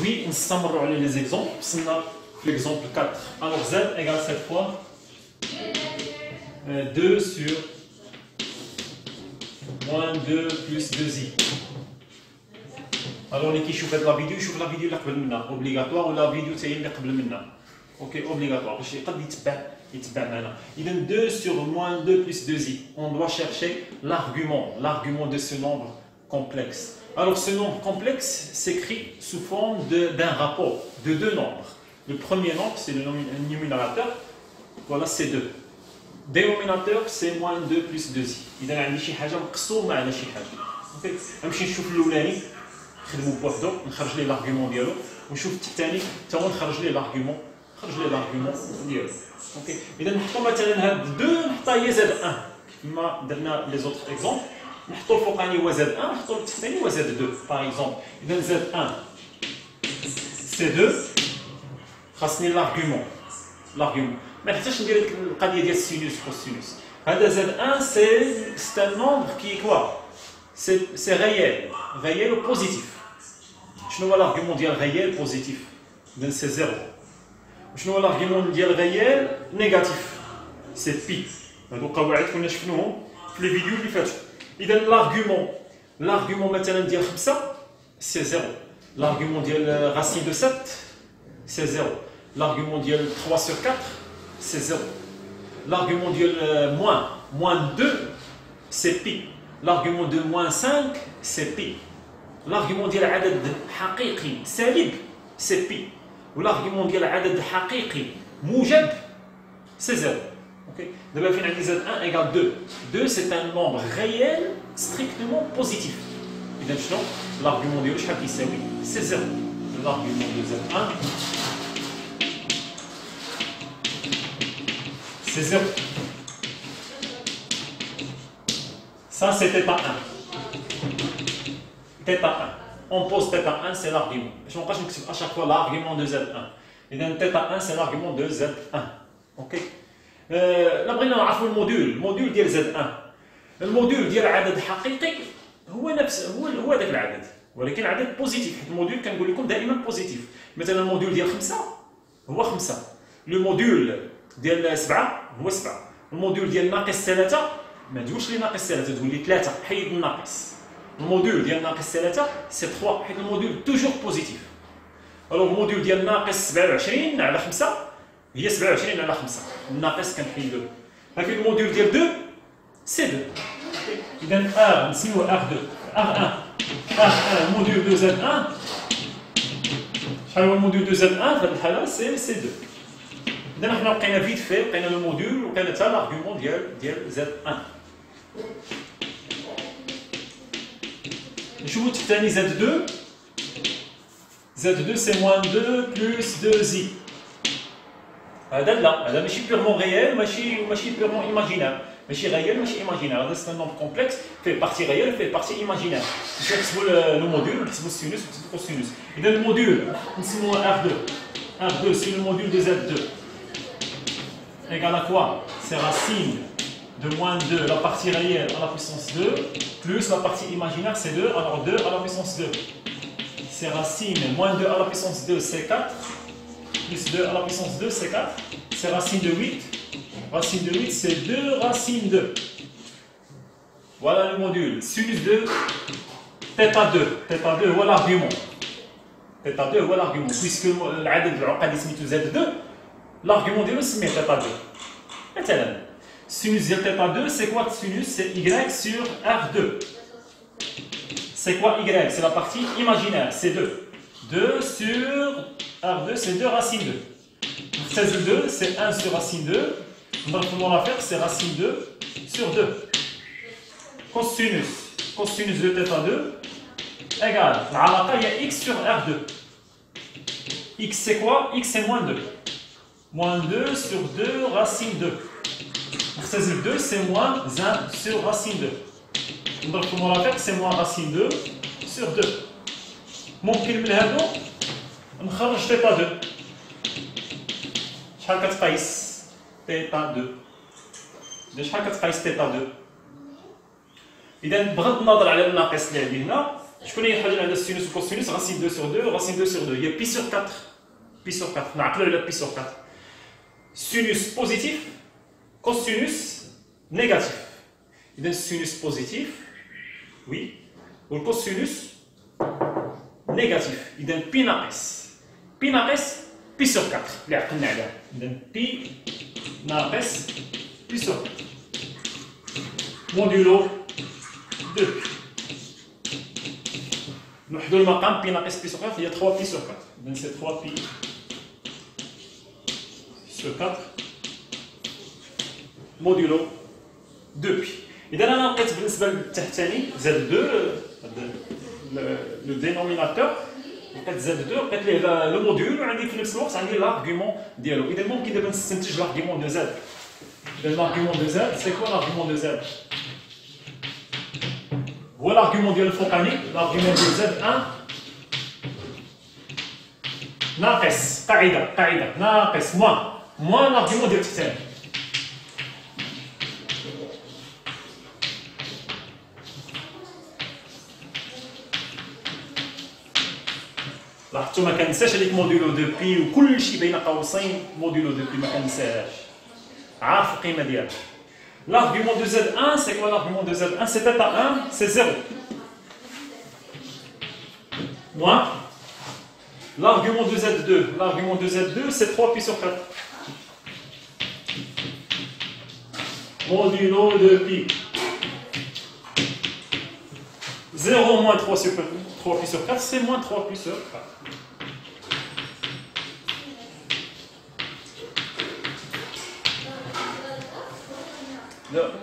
Oui, نستمروا على les exemples. وصلنا في l'exemple 4. Alors z égale cette fois 2 sur moins 2 plus 2i. Alors اللي كيشوف هاد لا فيديو يشوف لا فيديو اللي قبل منا اوبليغاتوار ولا فيديو تاعي اللي قبل منا. اوكي اوبليغاتوار باش يقدر يتبع معنا. اذا 2 sur moins 2 plus 2i. On doit chercher l'argument de ce nombre complexe. Alors ce nombre complexe s'écrit sous forme d'un rapport de deux nombres. Le premier nombre c'est le numérateur, voilà c'est 2. Dénominateur c'est moins 2 plus 2i. اذا عندي شي حاجه مقسومه على شي حاجه. اوكي نمشي نشوف الاولاني نخدمو بوحدو نخرج ليه لارغيومون ديالو ونشوف الثاني حتى هو نخرج ليه لارغيومون ديالو. اوكي اذا نحطو مثلا هاد 2 نحطها هي زاد 1 كما درنا لي زوطخ اكزومبل. نحطو الفوقاني هو زاد 1 نحطو التحتاني هو زاد 2 باغ اكزومبل. اذا زاد 1 سي 2 خاصني لارغيومون ما نحتاجش ندير القضيه ديال السينوس كوسينوس. هذا زاد 1 سي ان نومبر كي كوا سي réel ou positif. شنو هو l'argument ديال réel positif؟ اذا سي 0. شنو هو l'argument ديال réel négatif؟ سي بي. هادو قواعد كنا شفناهم في لي فيديو اللي فاتوا. اذا l'argument مثلا ديال 5 سي 0. l'argument ديال racine de 7 سي 0. l'argument ديال 3 sur 4 سي 0. l'argument ديال moins 2 سي بي. l'argument de moins 5 c'est pi. l'argument ديال عدد حقيقي سالب c'est pi. والargument ديال عدد حقيقي موجب c'est 0. OK. دابا فين عندي زاد 1 égale 2. 2 c'est un nombre réel strictement positif. اذا شنو l'argument ديالو شحال كيساوي c'est 0. l'argument de z 1 c'est 0. Ça c'est θ1. θ1. On pose θ1, c'est l'argument. Je ne vais pas à chaque fois l'argument de Z1. Et donc θ1, c'est l'argument de Z1. Ok. Là, on a le module ديال Z1. الموديول ديال عدد حقيقي هو هذاك العدد، ولكن عدد بوزيتيف. الموديول كنقول لكم دائما بوزيتيف. مثلا الموديول ديال 5 هو 5. لو موديول ديال 7 هو 7. الموديول ديال ناقص 3 ما تقولش لي ناقص 3 تقول لي 3 حيد الناقص. الموديول ديال ناقص 3 سي 3 حيت الموديول توجور بوزيتيف. الوغ الموديول ديال ناقص 27 على 5 هي 27 على 5. الناقص كنحيدو. لكن الموديول ديال 2 سي 2. اذا ار نسميوه ار 2 ار 1 الموديول دو زد 1. شحال هو الموديول دو زد 1 في هذه الحاله سي 2. اذا حنا لقينا فيت في لقينا لو موديول ولقينا حتى لارغيومون ديال زد 1. نشوفو الثاني زد 2. زد 2 سي موان 2 بلس 2i. هذا لا، هذا ماشي بيرمون ريال ماشي بيرمون ايماجينير. ماشي ريال ماشي ايماجينير. هذا سي ان نومبر كومبلكس فيه بارتي ريال فيه بارتي ايماجينير. باش نحسبو لو موديول ونحسبو السينوس ونحسبو الكوسينوس. اذا الموديول نسموه R2. R2 c'est le module de Z2. Égal à quoi? C'est racine de moins 2, la partie réelle à la puissance 2, plus la partie imaginaire, c'est 2, alors 2 à la puissance 2. C'est racine, moins 2 à la puissance 2, c'est 4, plus 2 à la puissance 2, c'est 4. C'est racine de 8. Racine de 8, c'est 2 racine 2. Voilà le module. Sinus de θ2. θ2, voilà l'argument. θ2 هو l'argument. Puisque العدد العقدي سميتو Z2, l'argument ديالو سميه θ2. مثلا sinus ديال θ2 c'est quoi sinus? C'est y sur R2. C'est quoi y? C'est la partie imaginaire, c'est 2. 2 sur R2, c'est 2 racine 2. 2, c'est 1 sur racine 2. Donc comment on va faire? C'est racine 2 sur 2. Cosinus de θ2 égale, العلاقة il y a x sur R2. X c'est quoi? X c'est moins 2. Moins 2 sur 2 racine 2. 2 c'est moins 1 sur racine 2. Donc comment on va faire? C'est moins racine 2 sur 2. ممكن من هادو نخرج θ2. شحال كتقيس θ2؟ شحال كتقيس θ2؟ إذا بغض النظر على الناقص اللي عندي هنا Je connais le sinus ou cosinus, racine 2 sur 2, racine 2 sur 2. Il y a pi sur 4. Pi sur 4. On a appelé le pi sur 4. Sinus positif, cosinus négatif. Il y a un sinus positif, oui, ou le cosinus négatif. Il y a un pi naqis. Pi naqis, pi sur 4. Il y a un pi naqis, pi sur 4. Modulo 2. نوحدوا المقام بي ناقص بي sur 4, il y a 3 pi sur 4. Donc c'est 3 pi sur 4 modulo 2 pi. إذا أنا لقيت بالنسبة للتحتاني زاد 2 le dénominateur لقيت زاد 2 لقيت ليه لو موديول وعندي في نفس الوقت عندي لارغيومون ديالو. إذا ممكن دابا نستنتج لارغيومون دو زاد. إذا لارغيومون دو زاد سي كوا لارغيومون دو زاد؟ هو l'argument ديال الفوقاني l'argument ديال زد 1 ناقص قاعده ناقص موان l'argument ديال التحتاني. لاحظتوا ما كنساش هذيك موديلو دو بي وكل شيء بين قوسين موديلو دو بي ما كنساهاش، عارف القيمه ديالها. L'argument de Z1, c'est quoi l'argument de Z1? C'est θ1, c'est 0. Moins. L'argument de Z2, c'est 3 pi sur 4. Modulo de pi. 0 moins 3 pi sur 4, c'est moins 3 pi sur 4.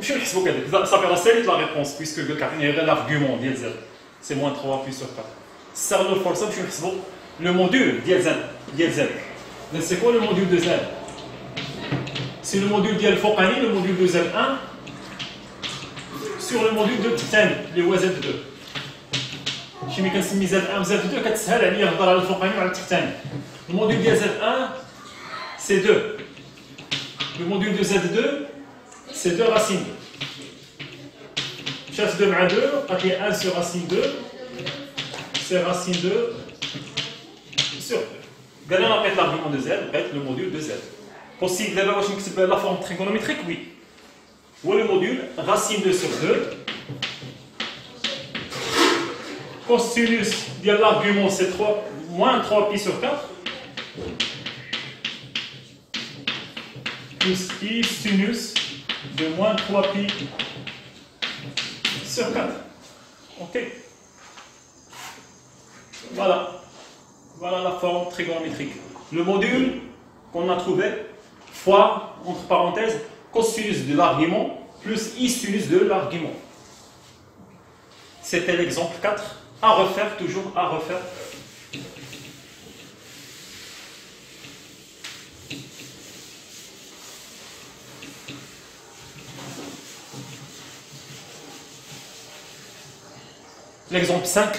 Je vais ça fait assez vite la réponse, puisque l'argument d'Iel Z, c'est moins 3 pi sur 4. Ça nous force à le module d'Iel Z. C'est quoi le module de Z? C'est le module d'Iel Fokani, le module de Z1, sur le module de Titan, les Z2. Je vais vous Z1 Z2, le module de Z1, c'est 2. Le module de Z2, c'est 2 racines. Chasse 2 à 2, il y a 1 sur racine 2, c'est racine 2 sur 2. Regardez, on répète l'argument de Z, on répète le module de Z. Possible d'avoir la forme trigonométrique, oui. Ou le module racine 2 sur 2. Cosinus de l'argument, c'est moins 3 pi sur 4. Plus i sinus de moins 3 pi sur 4. Ok. Voilà. Voilà la forme trigonométrique. Le module qu'on a trouvé, fois, entre parenthèses, cosinus de l'argument plus i sinus de l'argument. C'était l'exemple 4. À refaire, toujours à refaire. L'exemple 5.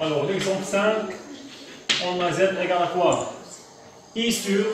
Alors, l'exemple 5, on a z égale à quoi? I sur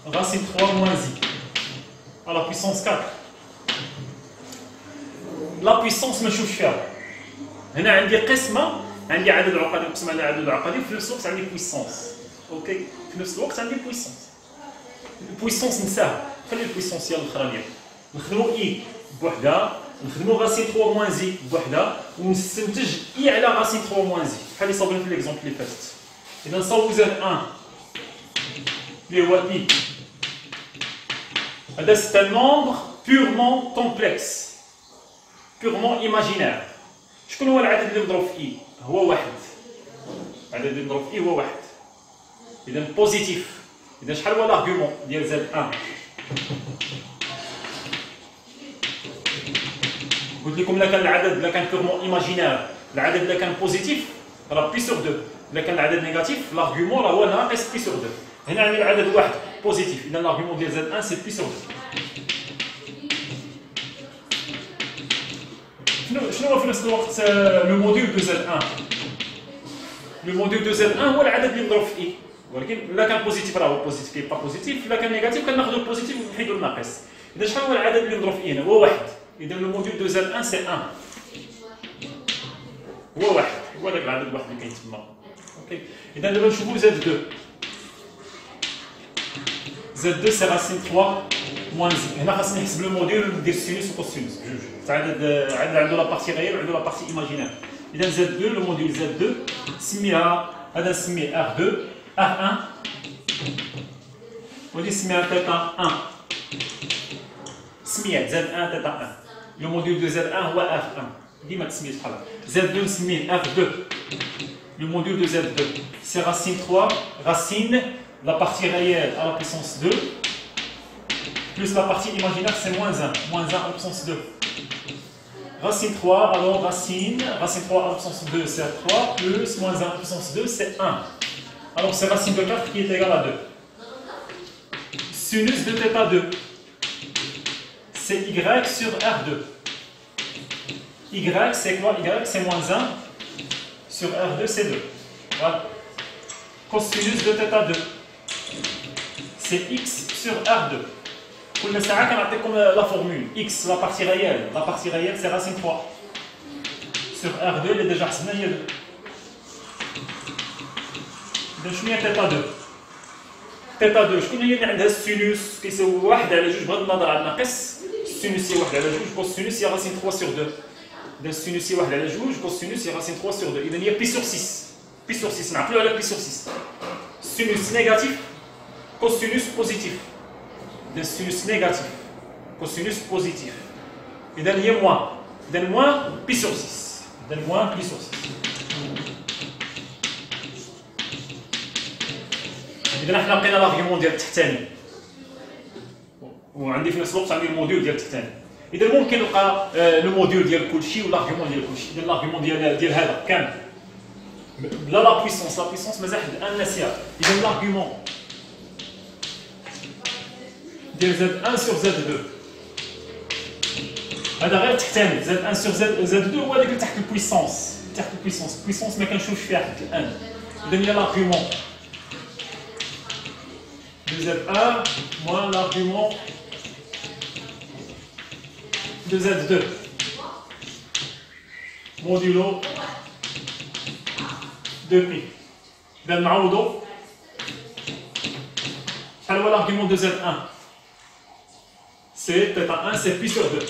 racine 3 moins i à la puissance 4. La puissance ما نشوفش فيها. هنا عندي قسمة، عندي عدد عقدي مقسم على عدد عقدي وفي نفس الوقت عندي بويسونس. اوكي؟ في نفس الوقت عندي بويسونس. البويسونس نساها، خلي البويسونس ديال الاخرانية. نخدمو اي بوحدها، نخدمو راسين 3 موان زي بوحدها ونستنتج اي على راسين 3 موان زي بحال اللي صاوبنا في ليكزومبل اللي فاتت. إذا نصاوبو زاد 1 اللي هو اي. هذا سي ان نومبر بيغمون كومبلكس. purement imaginaire. شكون هو العدد اللي نضرب في اي؟ هو واحد. العدد اللي نضرب في اي هو واحد. إذا بوزيتيف. إذا شحال هو لارغيومون ديال زد 1؟ قلت لكم لا كان العدد لا كان purement imaginaire، العدد لا كان بوزيتيف راه بي سور 2، لا كان العدد نيجاتيف لارغيومون راه هو ناقص بي سور 2. هنا عندي العدد واحد بوزيتيف، إذا لارغيومون ديال زد 1 سي بي سور 2. شنو هو في نفس الوقت لو موديل دو زد 1؟ لو موديل دو زد 1 هو العدد اللي نضرب في اي، ولكن لا كان بوزيتيف راه هو بوزيتيف، كي با بوزيتيف، لا كان نيجاتيف كناخذوا البوزيتيف ونحيدوا الناقص. اذا شحال هو العدد اللي نضرب في اي؟ هو واحد. اذا لو موديل دو زد 1 سي 1. هو واحد، هو هذاك العدد الواحد اللي كاين تما. اوكي، اذا دابا نشوفوا زاد 2. زاد 2 سي راسين 3 موان زي. هنا خاصني نحسب لو موديل وندير السينوس وكوسينوس بجوج. عدد عنده لا بارتي ريال وعنده لا بارتي ايماجينير. اذا زاد 2 لو موديل زاد 2 سميها هذا نسميه R2 R1 وهذه نسميها تيتا 1. سميات زاد 1 تيتا 1. لو موديل دو زاد 1 هو R1 ديما تسميت بحال هكا. زاد 2 نسميه R2. Le module de Z2, c'est racine 3, racine, la partie réelle à la puissance 2, plus la partie imaginaire, c'est moins 1 à la puissance 2. Racine 3, alors racine 3 à la puissance 2, c'est 3, plus moins 1 à la puissance 2, c'est 1. Alors c'est racine de 4 qui est égale à 2. Sinus de θ 2, c'est Y sur R2. Y, c'est quoi? Y, c'est moins 1. Sur R2, c'est 2. Voilà. Cosinus de θ2, c'est X sur R2. كل ساعة كنعطيكم la formule. X, la partie réelle. La partie réelle, c'est racine 3. Sur R2, il est déjà حسبنا هي 2. إذا شنو هي θ2؟ θ2 شكون هي اللي عندها السينوس كيساوي 1 على 2 بغض النظر على الناقص. السينوس هي 1 على 2 كوسينوس هي racine 3 sur 2. إذا sinus هي 1 على 2 كوسينوس هي racine 3 sur 2. إذا هي بي sur 6. بي sur 6 نعقلوا على بي sur 6. sinus négatif cosinus positif. إذا sinus négatif cosinus positif. إذا هي موان. إذا موان بي sur 6. إذا موان بي sur 6. إذا حنا لقينا لارغيومون ديال التحتاني وعندي في نفس الوقت عندي الموديول ديال التحتاني. إذا ممكن نلقى لو موديول ديال كلشي والارغيومون ديال كلشي. إذا الارغيومون ديال هذا كامل بلا لا بويسونس مازال حد ان ناسيها. إذا الارغيومون ديال زد 1 سور زد 2 هذا غير تحتاني. زد 1 سور زد 2 هو هذاك اللي تحت البويسونس. تحت البويسونس ما كنشوفش فيها حتى الان. إذا هي الارغيومون de Z1 moins l'argument de Z2 modulo 2pi. إذا نعوضو شحال هو l'argument de Z1 c'est θ1 c'est pi sur 2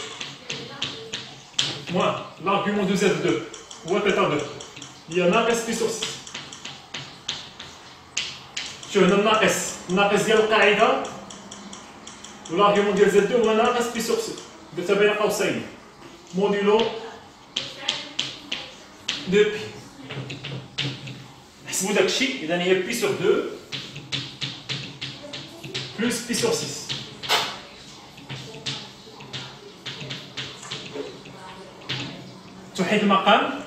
moins l'argument de Z2 هو θ2 هي ناقص pi sur 6. شوف هنا الناقص ديال القاعده والارغيومون ديال زد 2 هو ناقص بي سور سي درتها بين قوسين موديلو 2 بي. نحسبوا داك الشيء. اذا هي بي سور 2 بلس بي سور 6. توحيد المقام.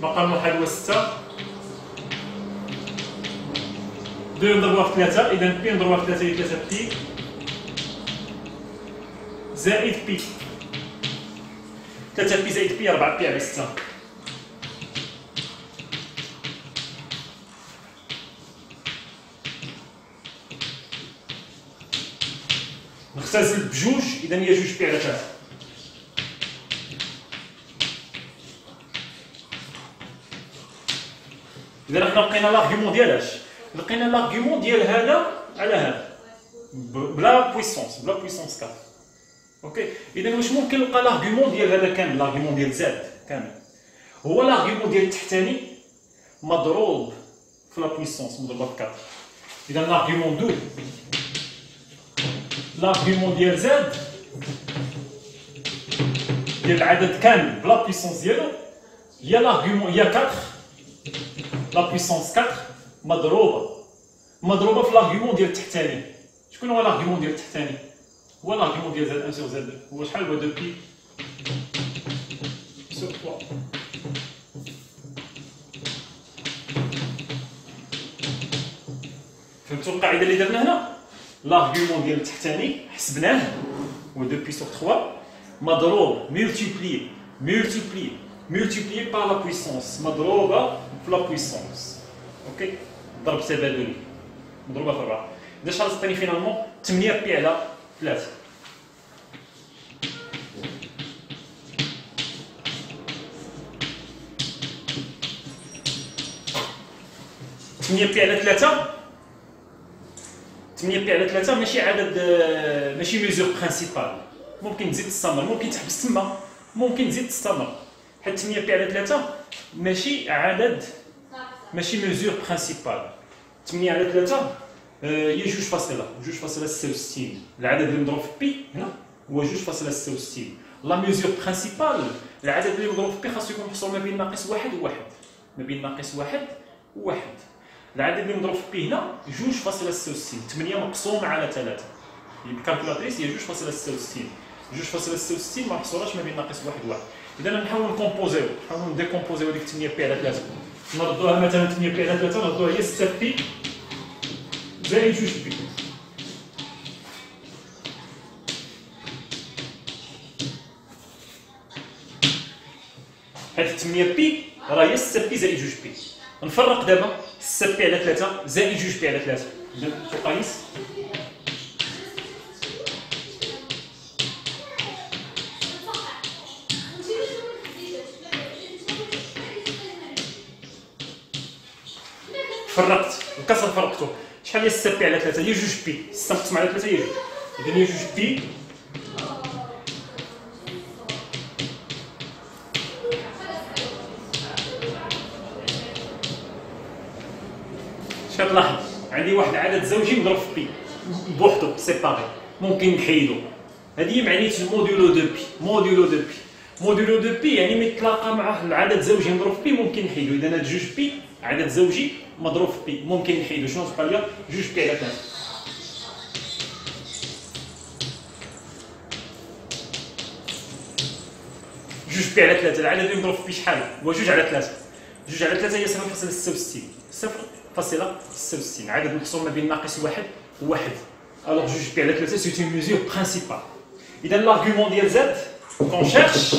مقام واحد هو 6. 2 نضربوها في 3. إذا بي نضربوها في 3 هي 3 بي زائد بي. 3 بي زائد بي 4 بي على 6. نختزل بجوج. إذا هي 2 بي على 3. إذا حنا لقينا لارغيومون ديال اش؟ لقينا لارغيومون ديال هذا على هذا بلا بويسونس 4. اوكي. اذا واش ممكن نلقى لارغيومون ديال هذا كامل؟ لارغيومون ديال زاد كامل هو لارغيومون ديال التحتاني مضروب في لا بويسونس مضروبه في 4. اذا لارغيومون 2 لارغيومون ديال زاد ديال العدد كامل بلا بويسونس ديالو هي لارغيومون هي 4 لا بويسونس 4 مضروبه في لارغيومون ديال التحتاني. شكون هو لارغيومون ديال التحتاني؟ هو لارغيومون ديال زد 1 سور زد 2 هو شحال؟ هو 2 بي سور 3. فهمتوا القاعده اللي درنا هنا؟ لارغيومون ديال التحتاني حسبناه هو 2 بي سور 3 مضروب multiplié par la puissance مضروبه في لا بويسونس. اوكي. ضرب تبادلي مضروبه في 4. إذا شحال عطيني فينالمون 8 بي على 3. 8 بي على 3 8 بي على 3 ماشي عدد، ماشي ميزور برينسيبال. ممكن تزيد تستمر، ممكن تحبس تما، ممكن تزيد تستمر. حيت 8 بي على 3 ماشي عدد، ماشي ميزور برينسيبال. 8 على 3 هي 2.66. العدد اللي مضروب في بي هنا هو 2.66. لا ميزور برينسيبال العدد اللي مضروب في بي خاصو يكون محصور ما بين ناقص 1 و 1، ما بين ناقص 1 و 1. العدد اللي مضروب في بي هنا 2.66. 8 مقسوم على 3 بالكالكولاتريس هي 2.66. 2.66 ما محصوراش ما بين ناقص 1 و 1. اذا نحاولوا نكومبوزيو، نحاولوا نديكومبوزيو ديك 8 بي على 3. نردوها مثلا 8 بي على 3 نردوها هي 6 بي زائد 2 بي. حيت 8 بي راه هي 6 بي زائد 2 بي. نفرق دابا 6 بي على 3 زائد 2 بي على 3. إذا تقايس فرقت الكسر، فرقته شحال هي 6 بي على 3 هي 2 بي. 6 مقسوم على 3 هي 2. إذا هي 2 بي شحال تلاحظ عندي واحد العدد زوجي مضروب في بي بوحدو سيباري، ممكن نحيدو. هذه معنيت الموديلو دو بي. موديلو دو بي، موديلو دو بي يعني ملي تلاقى مع العدد زوجي مضروب في بي ممكن نحيدو. اذا هاد 2 بي عدد زوجي مضروب في بي ممكن نحيدو. شنو تبقى ليا 2 بي على 3. 2 بي على 3 العدد اللي مضروب في بي شحال هو 2 على 3. 2 على 3 هي 0.66. 0.66 عدد محصور ما بين ناقص 1 و 1. alors 2 بي على 3 c'est une mesure principale. إذا l'argument ديال z qu'on cherche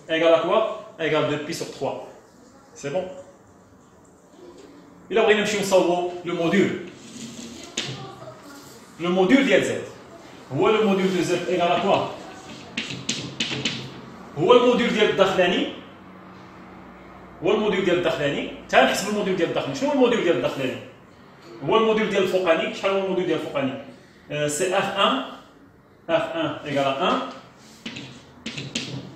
égale à quoi? égale 2 pi sur 3. c'est bon. إلا بغينا نمشيو نصاوبو لو موديول، لو موديول ديال z هو لو موديول دو z égale à quoi؟ هو الموديول ديال الداخلاني، هو الموديول ديال الداخلاني. تعال نحسب الموديول ديال الداخلاني. شنو هو الموديول ديال الداخلاني؟ هو الموديول ديال الفوقاني. شحال هو الموديول ديال الفوقاني؟ سي f1 égale à 1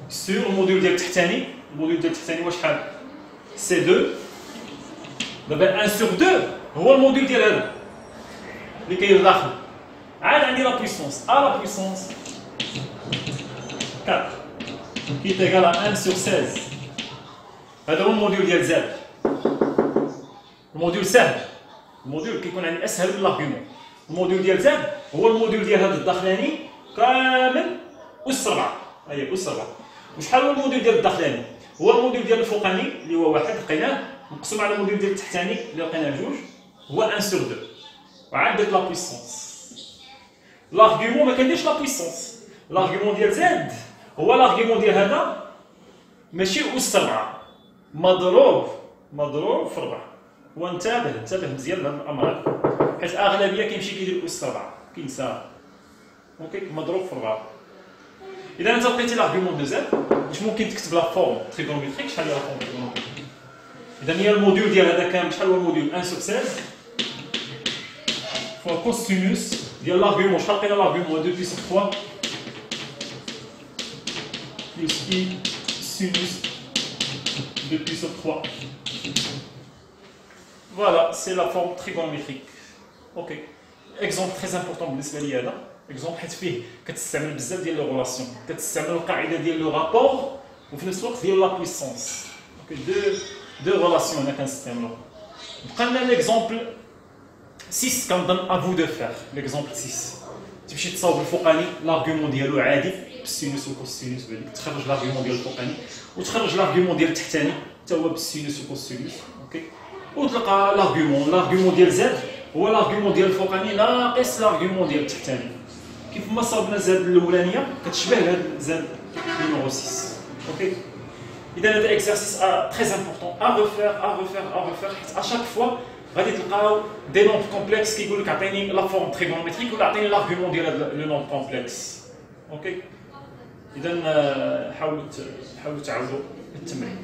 sur الموديول ديال التحتاني. الموديول ديال التحتاني هو شحال؟ سي 2. دابا 1 sur 2 هو الموديول ديال هذا اللي كاين داخل. عاد عندي لا بويسونس لا بويسونس 4 qui est égal à 1 sur 16. هذا هو الموديول ديال زاد. الموديول سهل، الموديول كيكون عندي اسهل من لارغيومون. الموديول ديال زاد هو الموديول ديال هذا الداخلاني كامل أس 4. هيا أس 4. وشحال هو الموديول ديال الداخلاني؟ هو الموديول ديال الفوقاني اللي هو 1 لقيناه مقسوم على الموديول ديال التحتاني اللي لقيناه 2 هو 1 sur 2. وعاد درت لا بويسونس. لارغيومون ما كنديرش لا بويسونس. لارغيومون ديال زاد هو لارغيومون ديال هذا ماشي أس 4 مضروب في 4. وانتبه مزيان لهاد الامر هذا، حيت الاغلبيه كيمشي كيدير أس 4 كينساها. اوكي مضروب في 4. اذا انت لقيتي لارغيومون دو زاد واش ممكن تكتب لا فورم تريغونوميتريك. شحال هي لا فورم تريغونوميتريك؟ اذا هي الموديول ديال هذا كامل. شحال هو الموديول 1 sur 16 فوا كوسينوس ديال لارغيومون. شحال لقينا لارغيومون 2 pi sur 3 plus i sinus 2 pi sur 3. Voilà, c'est la forme trigonométrique. Ok. Exemple très important بالنسبة لي هذا. exemple حيت فيه كتستعمل بزاف ديال لي غولاسيون، كتستعمل القاعدة ديال لو رابور وفي نفس الوقت ديال لا بويسونس. اوكي دو غولاسيون هنا كنستعملو. بقى لنا ليكزومبل 6 كنظن افو دو فير. ليكزومبل 6 تمشي تصاوب الفوقاني لارغيومون ديالو عادي بالسينوس والكوسينوس بالك تخرج لارغيومون ديال الفوقاني وتخرج لارغيومون ديال التحتاني حتى هو بالسينوس والكوسينوس. اوكي وتلقى لارغيومون ديال زاد هو لارغيومون ديال الفوقاني ناقص لارغيومون ديال التحتاني. كيف ما صاوبنا زاد الاولانيه كتشبه هاد زاد نيميرو 6. اوكي اذا هذا اكزرسيس تري امبورطون ا ريفير حيت اشاك فوا غادي تلقاو دي نومبر كومبلكس كيقول لك عطيني لا فورم تريغونوميتريك ولا عطيني لارغيومون ديال هذا لو نومبر كومبلكس. اوكي اذا حاولوا تعاودوا التمرين.